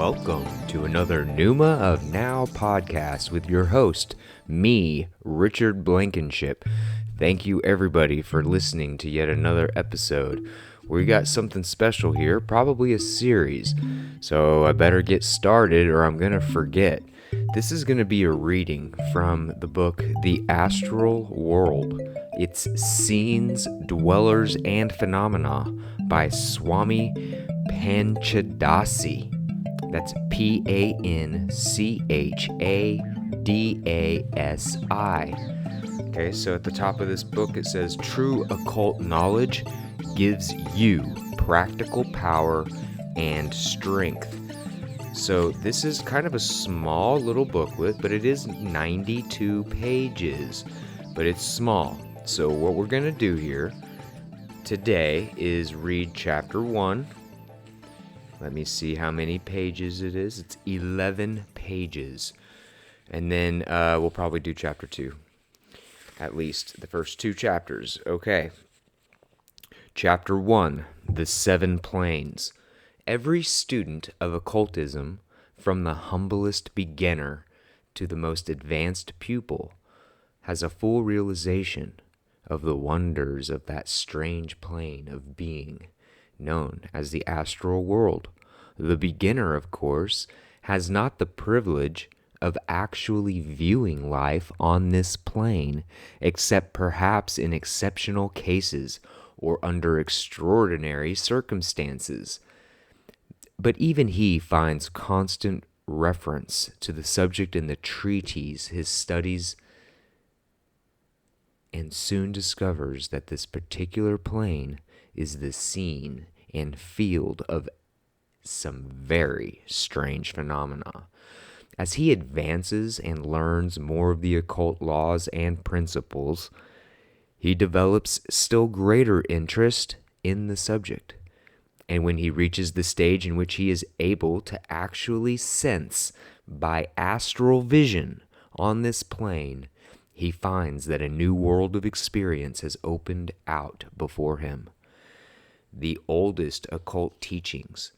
Welcome to another Pneuma of Now podcast with your host, me, Richard Blankenship. Thank you everybody for listening to yet another episode. We got something special here, probably a series, so I better get started or I'm gonna forget. This is gonna be a reading from the book The Astral World. It's Scenes, Dwellers, and Phenomena by Swami Panchadasi. That's Panchadasi. Okay, so at the top of this book it says, true occult knowledge gives you practical power and strength. So this is kind of a small little booklet, but it is 92 pages, but it's small. So what we're going to do here today is read chapter 1. Let me see how many pages it is. It's 11 pages. And then we'll probably do chapter 2. At least the first 2 chapters. Okay. Chapter 1, The 7 Planes. Every student of occultism, from the humblest beginner to the most advanced pupil, has a full realization of the wonders of that strange plane of being known as the astral world. The beginner, of course, has not the privilege of actually viewing life on this plane, except perhaps in exceptional cases or under extraordinary circumstances. But even he finds constant reference to the subject in the treatise, his studies, and soon discovers that this particular plane is the scene and field of some very strange phenomena. As he advances and learns more of the occult laws and principles, he develops still greater interest in the subject. And when he reaches the stage in which he is able to actually sense by astral vision on this plane, he finds that a new world of experience has opened out before him. The oldest occult teachings,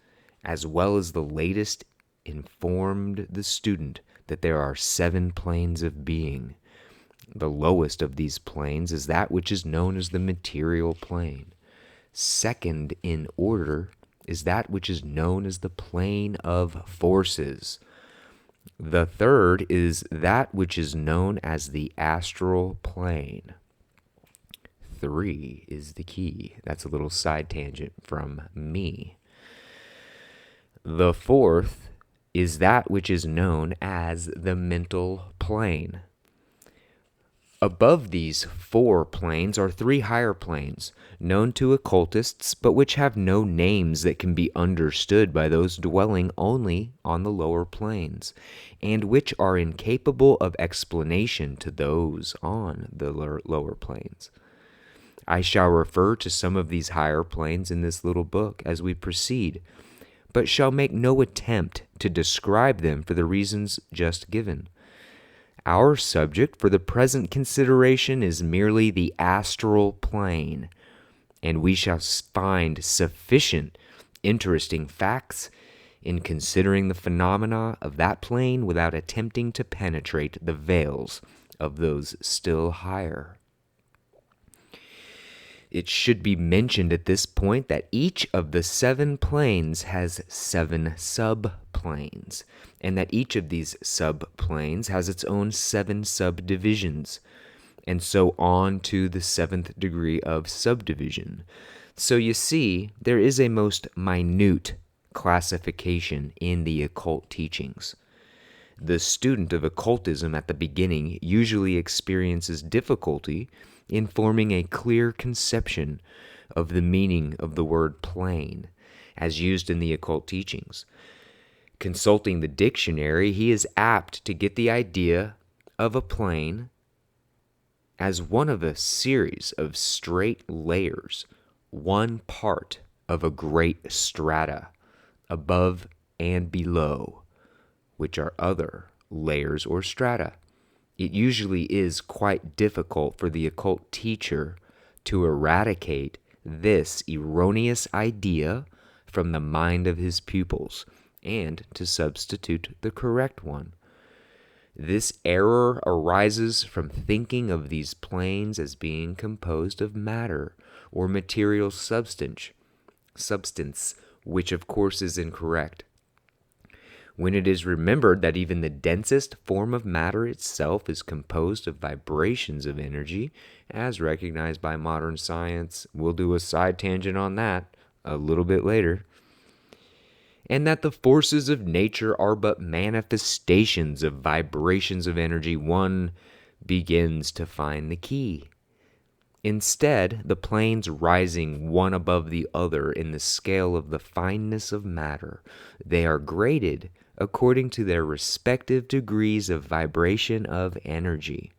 as well as the latest, informed the student that there are 7 planes of being. The lowest of these planes is that which is known as the material plane. Second in order is that which is known as the plane of forces. The third is that which is known as the astral plane. 3 is the key. That's a little side tangent from me. The fourth is that which is known as the mental plane. Above these 4 planes are 3 higher planes, known to occultists, but which have no names that can be understood by those dwelling only on the lower planes, and which are incapable of explanation to those on the lower planes. I shall refer to some of these higher planes in this little book as we proceed, but shall make no attempt to describe them for the reasons just given. Our subject for the present consideration is merely the astral plane, and we shall find sufficient interesting facts in considering the phenomena of that plane without attempting to penetrate the veils of those still higher. It should be mentioned at this point that each of the 7 planes has 7 subplanes, and that each of these subplanes has its own 7 subdivisions, and so on to the 7th degree of subdivision. So you see, there is a most minute classification in the occult teachings. The student of occultism at the beginning usually experiences difficulty in forming a clear conception of the meaning of the word plane, as used in the occult teachings. Consulting the dictionary, he is apt to get the idea of a plane as one of a series of straight layers, one part of a great strata, above and below, which are other layers or strata. It usually is quite difficult for the occult teacher to eradicate this erroneous idea from the mind of his pupils, and to substitute the correct one. This error arises from thinking of these planes as being composed of matter or material substance, which of course is incorrect. When it is remembered that even the densest form of matter itself is composed of vibrations of energy, as recognized by modern science, we'll do a side tangent on that a little bit later, and that the forces of nature are but manifestations of vibrations of energy, one begins to find the key. Instead, the planes rising one above the other in the scale of the fineness of matter, they are graded according to their respective degrees of vibration of energy.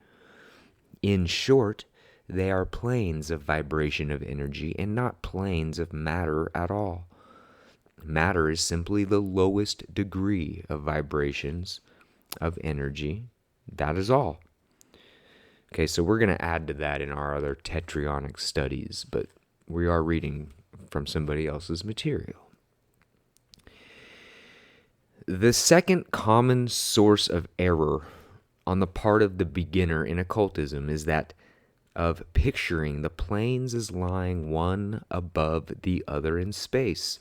In short, they are planes of vibration of energy and not planes of matter at all. Matter is simply the lowest degree of vibrations of energy. That is all. Okay, so we're going to add to that in our other tetraionic studies, but we are reading from somebody else's material. The second common source of error on the part of the beginner in occultism is that of picturing the planes as lying one above the other in space.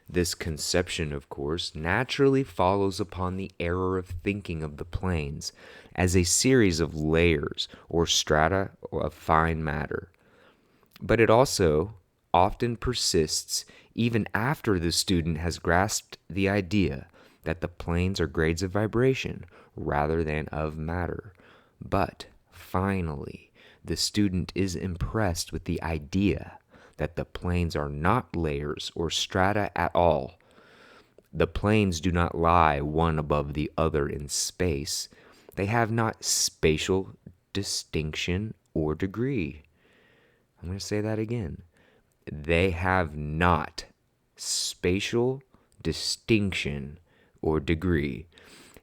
This conception, of course, naturally follows upon the error of thinking of the planes as a series of layers or strata of fine matter. But it also often persists even after the student has grasped the idea that the planes are grades of vibration rather than of matter. But finally, the student is impressed with the idea that the planes are not layers or strata at all. The planes do not lie one above the other in space. They have not spatial distinction or degree. I'm going to say that again. They have not spatial distinction or degree.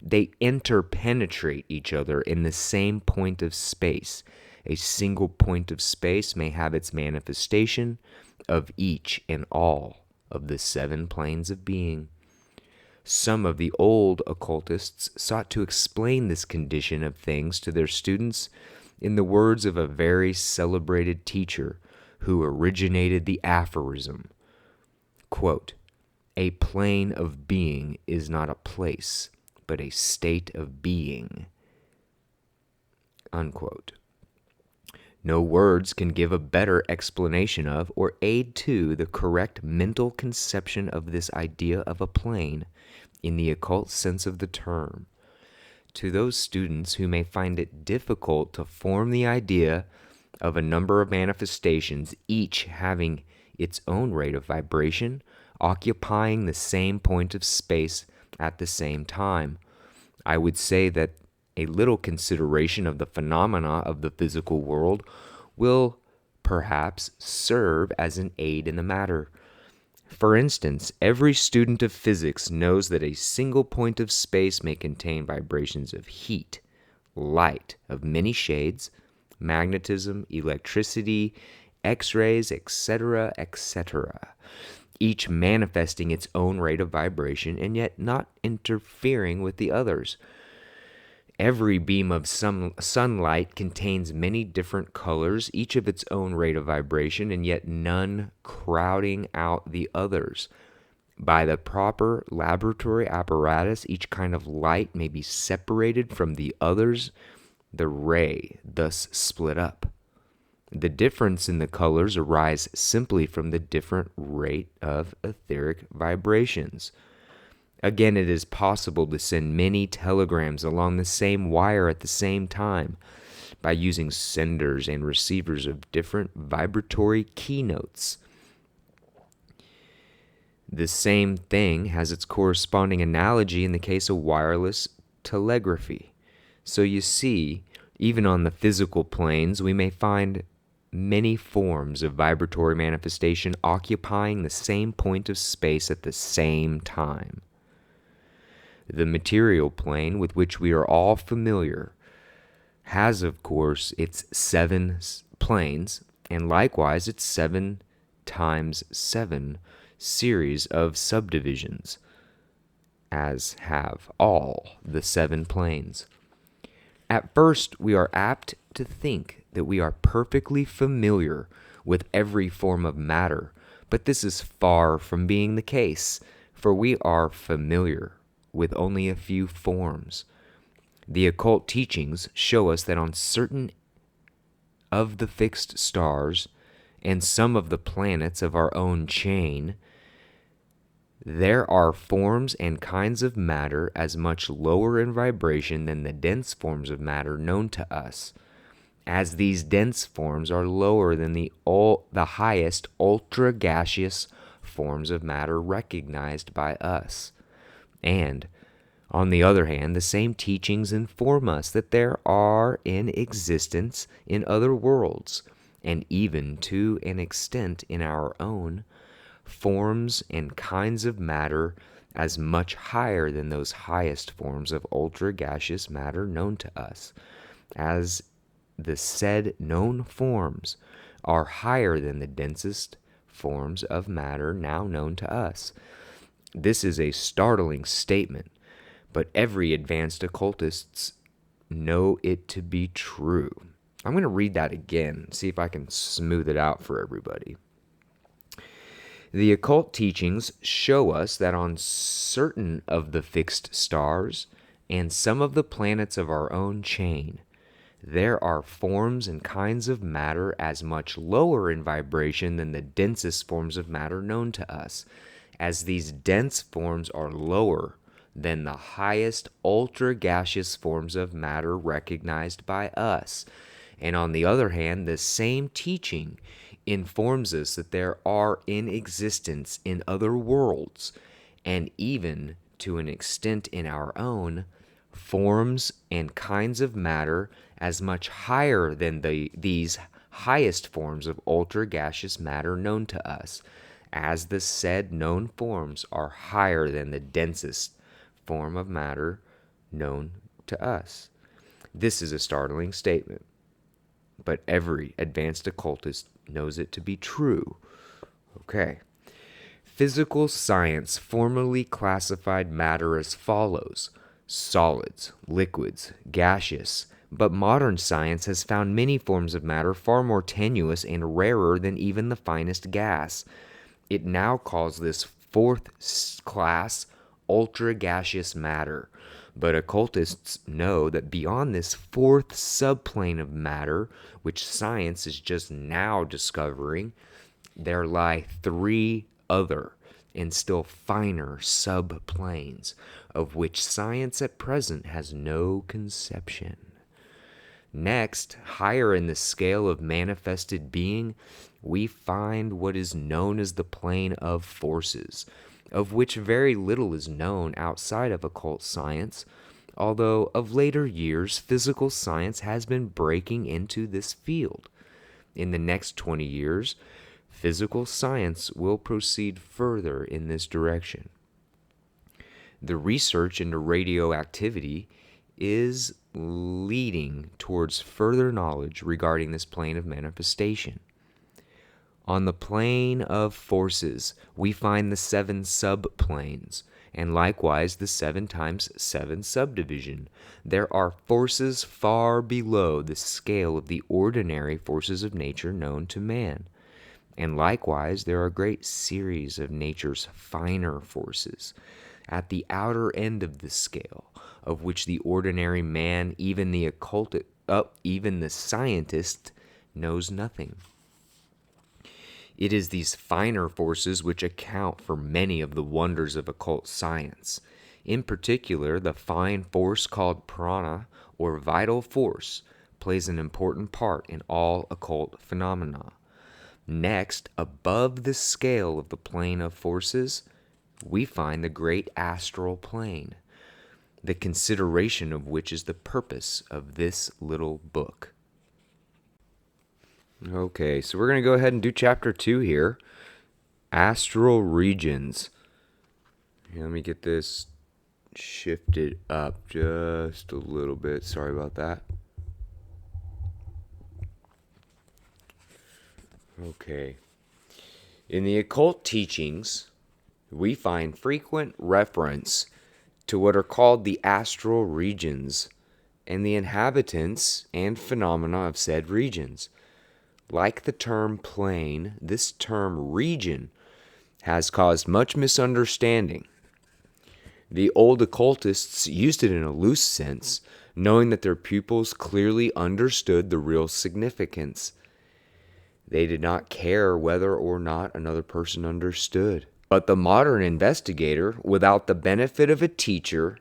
They interpenetrate each other in the same point of space. A single point of space may have its manifestation of each and all of the 7 planes of being. Some of the old occultists sought to explain this condition of things to their students in the words of a very celebrated teacher who originated the aphorism, quote, "A plane of being is not a place, but a state of being," unquote. No words can give a better explanation of or aid to the correct mental conception of this idea of a plane in the occult sense of the term. To those students who may find it difficult to form the idea of a number of manifestations, each having its own rate of vibration, occupying the same point of space at the same time, I would say that a little consideration of the phenomena of the physical world will perhaps serve as an aid in the matter. For instance, every student of physics knows that a single point of space may contain vibrations of heat, light of many shades, magnetism, electricity, X-rays, etc., etc., each manifesting its own rate of vibration and yet not interfering with the others. Every beam of sunlight contains many different colors, each of its own rate of vibration, and yet none crowding out the others. By the proper laboratory apparatus, each kind of light may be separated from the others, the ray thus split up. The difference in the colors arise simply from the different rate of etheric vibrations. Again, it is possible to send many telegrams along the same wire at the same time by using senders and receivers of different vibratory keynotes. The same thing has its corresponding analogy in the case of wireless telegraphy. So you see, even on the physical planes, we may find many forms of vibratory manifestation occupying the same point of space at the same time. The material plane, with which we are all familiar, has, of course, its 7 planes, and likewise its 7 times 7 series of subdivisions. as have all the 7 planes. At first, we are apt to think that we are perfectly familiar with every form of matter, but this is far from being the case, for we are familiar with only a few forms. The occult teachings show us that on certain of the fixed stars and some of the planets of our own chain, there are forms and kinds of matter as much lower in vibration than the dense forms of matter known to us, as these dense forms are lower than the highest ultra-gaseous forms of matter recognized by us. And, on the other hand, the same teachings inform us that there are in existence in other worlds, and even to an extent in our own, forms and kinds of matter as much higher than those highest forms of ultra-gaseous matter known to us, as the said known forms are higher than the densest forms of matter now known to us. This is a startling statement, but every advanced occultists know it to be true. I'm going to read that again, see if I can smooth it out for everybody. The occult teachings show us that on certain of the fixed stars and some of the planets of our own chain, there are forms and kinds of matter as much lower in vibration than the densest forms of matter known to us, as these dense forms are lower than the highest ultra-gaseous forms of matter recognized by us. And on the other hand, the same teaching informs us that there are in existence in other worlds, and even to an extent in our own, forms and kinds of matter as much higher than these highest forms of ultra-gaseous matter known to us, as the said known forms are higher than the densest form of matter known to us. This is a startling statement, but every advanced occultist knows it to be true. Okay. Physical science formerly classified matter as follows: solids, liquids, gaseous, but modern science has found many forms of matter far more tenuous and rarer than even the finest gas. It now calls this fourth class ultra-gaseous matter. But occultists know that beyond this fourth subplane of matter, which science is just now discovering, there lie 3 other and still finer subplanes, of which science at present has no conception. Next, higher in the scale of manifested being, we find what is known as the plane of forces, of which very little is known outside of occult science, although of later years physical science has been breaking into this field. In the next 20 years, physical science will proceed further in this direction. The research into radioactivity is leading towards further knowledge regarding this plane of manifestation. On the plane of forces, we find the 7 subplanes, and likewise the 7 times 7 subdivision. There are forces far below the scale of the ordinary forces of nature known to man. And likewise, there are a great series of nature's finer forces at the outer end of the scale, of which the ordinary man, even the scientist, knows nothing. It is these finer forces which account for many of the wonders of occult science. In particular, the fine force called prana, or vital force, plays an important part in all occult phenomena. Next, above the scale of the plane of forces, we find the great astral plane, the consideration of which is the purpose of this little book. Okay, so we're going to go ahead and do chapter 2 here. Astral regions. Here, let me get this shifted up just a little bit. Sorry about that. Okay. In the occult teachings, we find frequent reference to what are called the astral regions and the inhabitants and phenomena of said regions. Like the term plane, this term region has caused much misunderstanding. The old occultists used it in a loose sense, knowing that their pupils clearly understood the real significance. They did not care whether or not another person understood. But the modern investigator, without the benefit of a teacher,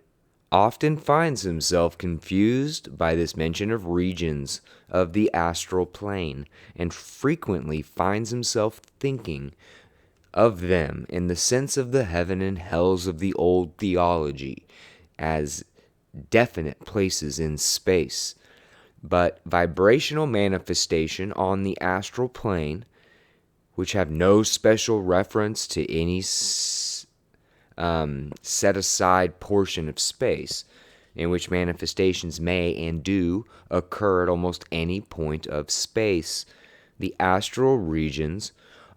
often finds himself confused by this mention of regions of the astral plane, and frequently finds himself thinking of them in the sense of the heaven and hells of the old theology as definite places in space. But vibrational manifestation on the astral plane, which have no special reference to any set aside portion of space, in which manifestations may and do occur at almost any point of space. The astral regions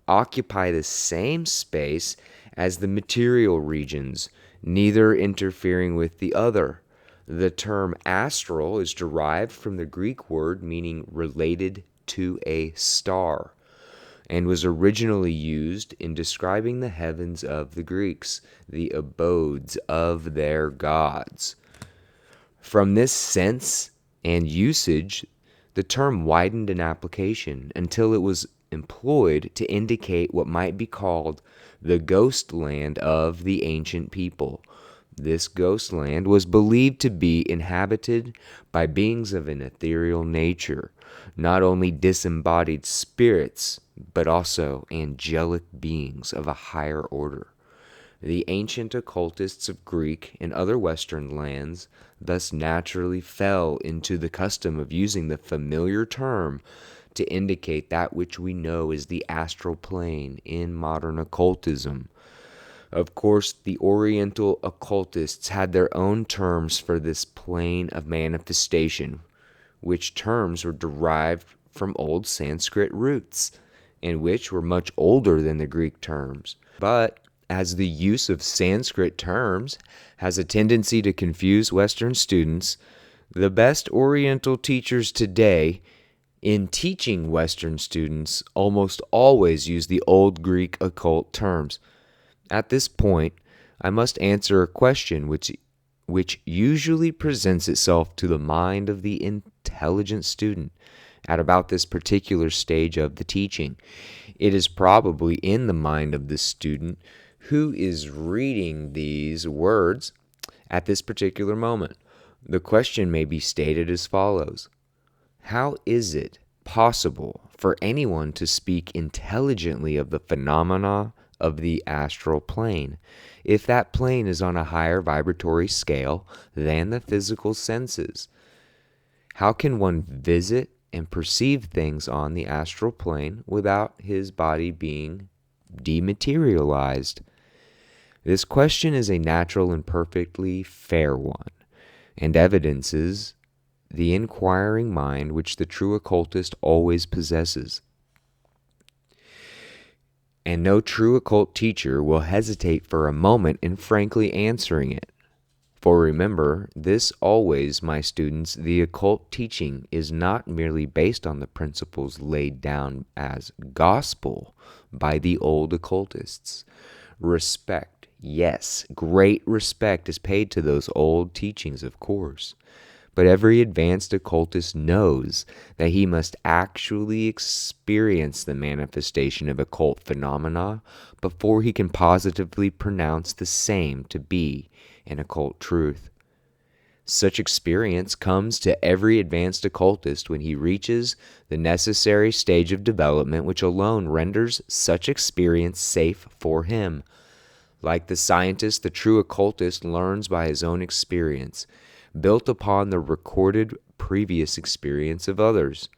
occupy the same space as the material regions, neither interfering with the other. The term astral is derived from the Greek word meaning related to a star, and was originally used in describing the heavens of the Greeks, the abodes of their gods. From this sense and usage, the term widened in application until it was employed to indicate what might be called the ghost land of the ancient people. This ghost land was believed to be inhabited by beings of an ethereal nature, not only disembodied spirits, but also angelic beings of a higher order. The ancient occultists of Greek and other Western lands thus naturally fell into the custom of using the familiar term to indicate that which we know as the astral plane in modern occultism. Of course, the Oriental occultists had their own terms for this plane of manifestation, which terms were derived from old Sanskrit roots, and which were much older than the Greek terms. But as the use of Sanskrit terms has a tendency to confuse Western students, the best Oriental teachers today in teaching Western students almost always use the old Greek occult terms. At this point, I must answer a question which usually presents itself to the mind of the intelligent student at about this particular stage of the teaching. It is probably in the mind of the student who is reading these words at this particular moment. The question may be stated as follows: how is it possible for anyone to speak intelligently of the phenomena of the astral plane if that plane is on a higher vibratory scale than the physical senses? How can one visit and perceive things on the astral plane without his body being dematerialized? This question is a natural and perfectly fair one, and evidences the inquiring mind which the true occultist always possesses. And no true occult teacher will hesitate for a moment in frankly answering it. For remember this always, my students, the occult teaching is not merely based on the principles laid down as gospel by the old occultists. Respect, yes, great respect is paid to those old teachings, of course. But every advanced occultist knows that he must actually experience the manifestation of occult phenomena before he can positively pronounce the same to be an occult truth. Such experience comes to every advanced occultist when he reaches the necessary stage of development which alone renders such experience safe for him. Like the scientist, the true occultist learns by his own experience, built upon the recorded previous experience of others.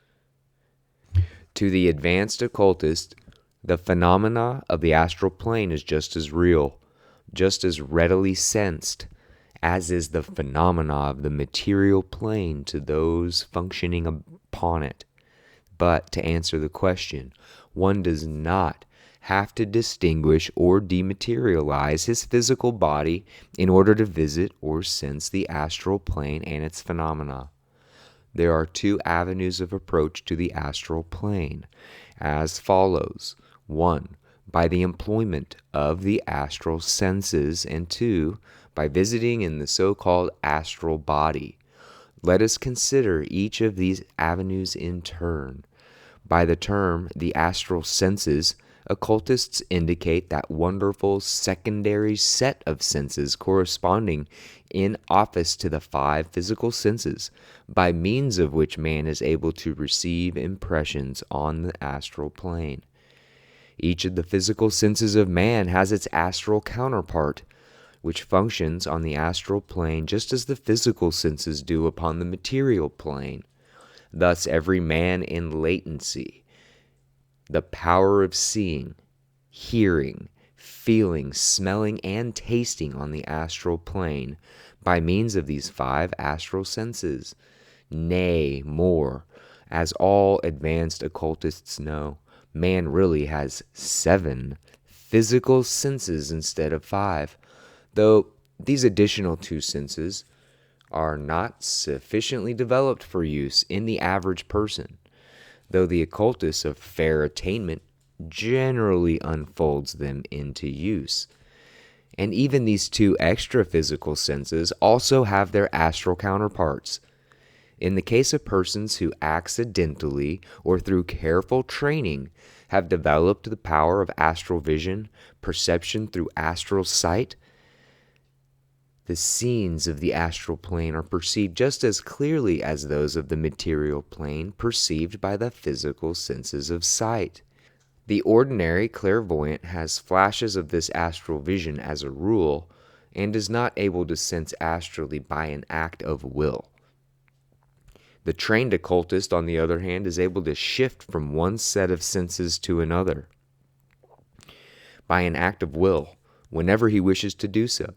To the advanced occultist, the phenomena of the astral plane is just as real, just as readily sensed, as is the phenomena of the material plane to those functioning upon it. But to answer the question, one does not have to distinguish or dematerialize his physical body in order to visit or sense the astral plane and its phenomena. There are two avenues of approach to the astral plane, as follows. 1. By the employment of the astral senses, and 2. By visiting in the so-called astral body. Let us consider each of these avenues in turn. By the term the astral senses, occultists indicate that wonderful secondary set of senses corresponding in office to the 5 physical senses, by means of which man is able to receive impressions on the astral plane. Each of the physical senses of man has its astral counterpart, which functions on the astral plane just as the physical senses do upon the material plane. Thus, every man in latency, the power of seeing, hearing, feeling, smelling, and tasting on the astral plane by means of these 5 astral senses. Nay, more, as all advanced occultists know, man really has 7 physical senses instead of 5, though these additional 2 senses are not sufficiently developed for use in the average person, though the occultist of fair attainment generally unfolds them into use. And even these 2 extra physical senses also have their astral counterparts. In the case of persons who accidentally or through careful training have developed the power of astral vision, perception through astral sight, the scenes of the astral plane are perceived just as clearly as those of the material plane perceived by the physical senses of sight. The ordinary clairvoyant has flashes of this astral vision as a rule, and is not able to sense astrally by an act of will. The trained occultist, on the other hand, is able to shift from one set of senses to another by an act of will, whenever he wishes to do so.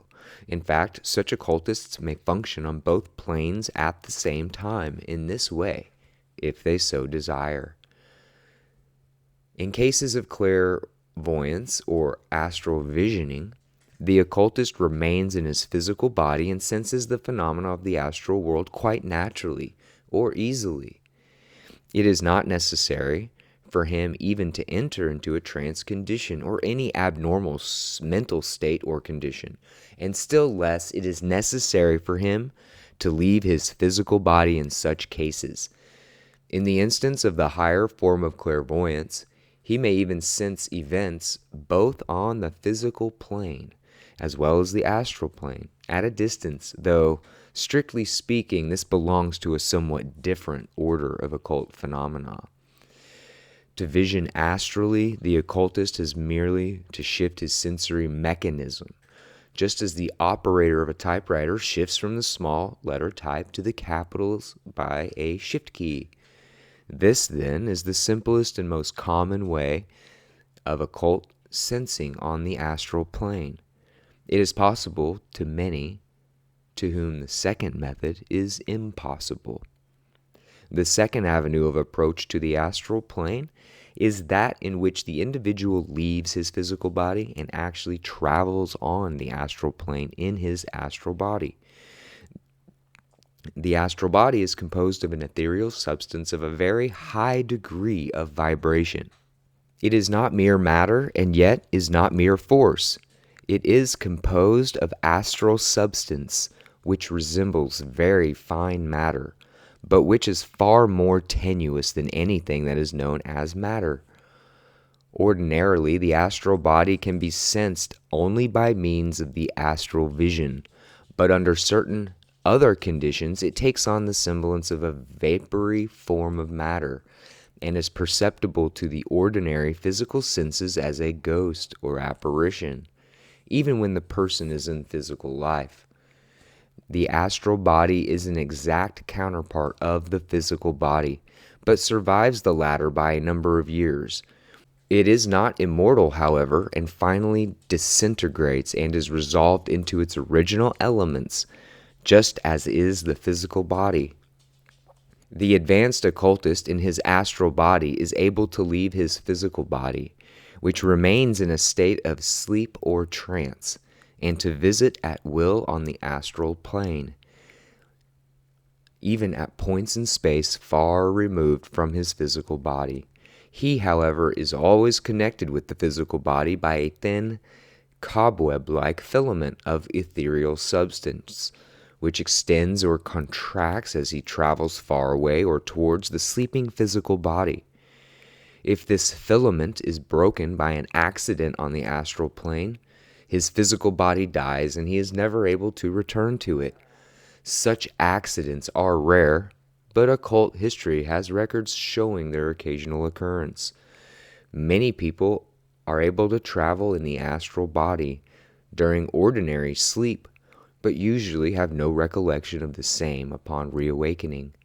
In fact, such occultists may function on both planes at the same time in this way, if they so desire. In cases of clairvoyance or astral visioning, the occultist remains in his physical body and senses the phenomena of the astral world quite naturally or easily. It is not necessary for him even to enter into a trance condition or any abnormal mental state or condition, and still less it is necessary for him to leave his physical body in such cases. In the instance of the higher form of clairvoyance, he may even sense events both on the physical plane as well as the astral plane at a distance, though strictly speaking this belongs to a somewhat different order of occult phenomena. To vision astrally, the occultist has merely to shift his sensory mechanism, just as the operator of a typewriter shifts from the small letter type to the capitals by a shift key. This, then, is the simplest and most common way of occult sensing on the astral plane. It is possible to many to whom the second method is impossible. The second avenue of approach to the astral plane is that in which the individual leaves his physical body and actually travels on the astral plane in his astral body. The astral body is composed of an ethereal substance of a very high degree of vibration. It is not mere matter and yet is not mere force. It is composed of astral substance, which resembles very fine matter, but which is far more tenuous than anything that is known as matter. Ordinarily, the astral body can be sensed only by means of the astral vision, but under certain other conditions it takes on the semblance of a vapory form of matter, and is perceptible to the ordinary physical senses as a ghost or apparition, even when the person is in physical life. The astral body is an exact counterpart of the physical body, but survives the latter by a number of years. It is not immortal, however, and finally disintegrates and is resolved into its original elements, just as is the physical body. The advanced occultist in his astral body is able to leave his physical body, which remains in a state of sleep or trance, and to visit at will on the astral plane, even at points in space far removed from his physical body. He, however, is always connected with the physical body by a thin, cobweb-like filament of ethereal substance, which extends or contracts as he travels far away or towards the sleeping physical body. If this filament is broken by an accident on the astral plane, his physical body dies and he is never able to return to it. Such accidents are rare, but occult history has records showing their occasional occurrence. Many people are able to travel in the astral body during ordinary sleep, but usually have no recollection of the same upon reawakening.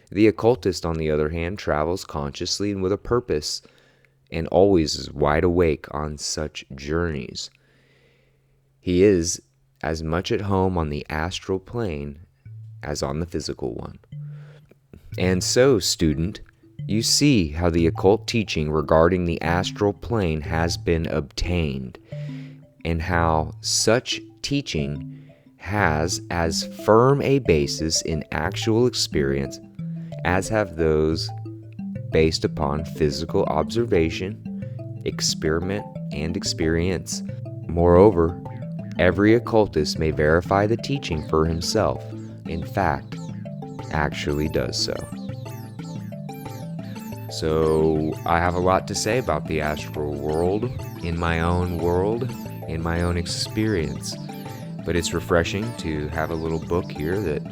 The occultist, on the other hand, travels consciously and with a purpose, and always is wide awake on such journeys. He is as much at home on the astral plane as on the physical one. And so, student, you see how the occult teaching regarding the astral plane has been obtained, and how such teaching has as firm a basis in actual experience as have those based upon physical observation, experiment, and experience. Moreover, every occultist may verify the teaching for himself. In fact, actually does so. So, I have a lot to say about the astral world, in my own world, in my own experience. But it's refreshing to have a little book here that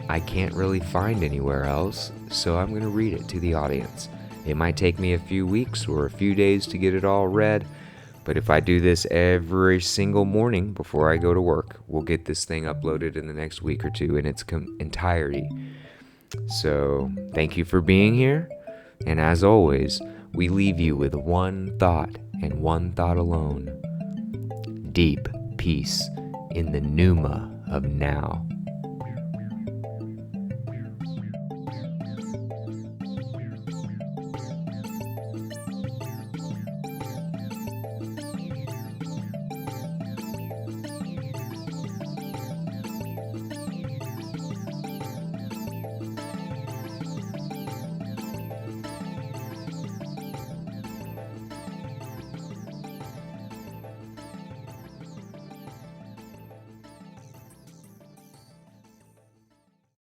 I can't really find anywhere else, so I'm going to read it to the audience. It might take me a few weeks or a few days to get it all read, but if I do this every single morning before I go to work, we'll get this thing uploaded in the next week or two in its entirety. So, thank you for being here, and as always, we leave you with one thought and one thought alone: deep peace in the pneuma of now.